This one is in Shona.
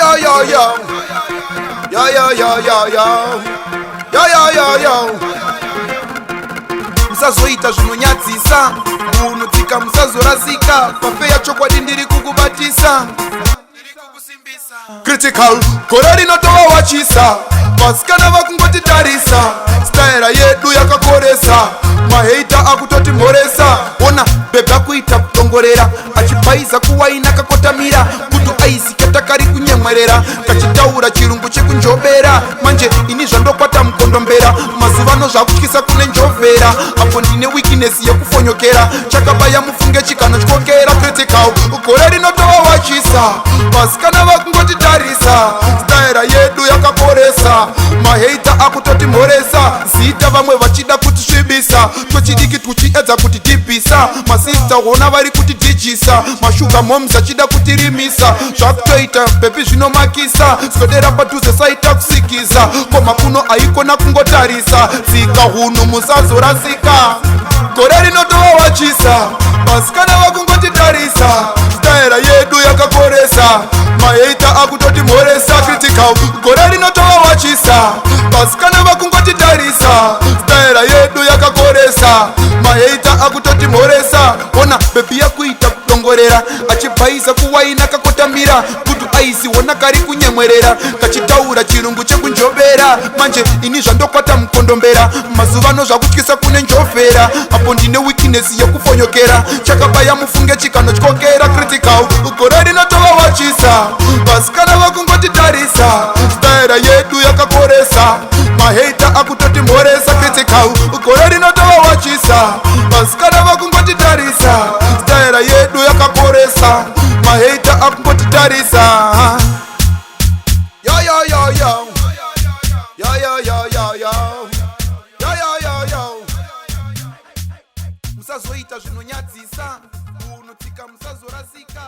yo yo yo. Yo yo yo yo yo. Yo yo yo yo. Musazoita zvinonyadzisa, unotsika musazorazika, pafe yacho kwadi ndiri kukubatisa. Critical, gore rinotova wachisa, vasikana vakungotitarisa, staira yedu yakakoresa, maheita akutoti mhoresa. Ona bebe akuita kutongorera, achibaiza kuwaina kakotamira, kutu aisi katakari kunyemwerera, kachitaura chirungu chekunjobera. Manje ini zvandokwata mukondombera, mazuvano zvakutyisa kune njovera, apo ndine weakness yekufonyokera, chakabaya mufunge chikano chikokera. Critical, gore rinotova wachisa, vasikana vakungotitarisa, staira yedu yakakoresa, maheita akutoti mhoresa. Zita vamwe vachida kutisvibisa, tochidiki tuchiedza kutidhibhisa, masista hona vari kutidhijisa, mashuga moms achida kutirimisa. Zvakutoita bebi zvinomakisa, swedera padhuze saita kusikisa, koma kuno aikona kungotarisa, tsika hunhu musazorasika. Gore rinotova wachisa, vasikana vakungotitarisa, staira yedu yakakoresa, maheita akutoti mhoresa. Critical, gore rinotova wachisa, vasikana vakungotitarisa, staira yedu yakakoresa, maheita akutoti mhoresa. Ona bebi yakuita kutongorera, achibhaisa kuwaina kakotamira, kutu aisi wona kari kunyemwerera, kachitaura chirungu chekunjobera. Manje ini zvandokwata mukondombera, mazuvano zvakutyisa kune njovera, apo ndine weakness yekufonyokera, chakabaya mufunge chikano chikokera. Critical, gore rinotova wachisa, vasikana vakungotitarisa, staira yedu yakakoresa, maheita akutoti mhoresa. Critical, gore rinotova wachisa, vasikana vakungotitarisa, staira yedu yakakoresa, maheita akungotitarisa. Yo yo yo yo. Yo yo yo yo yo. Yo yo yo yo. Musazoita zvinonyadzisa, unotsika musazorasika.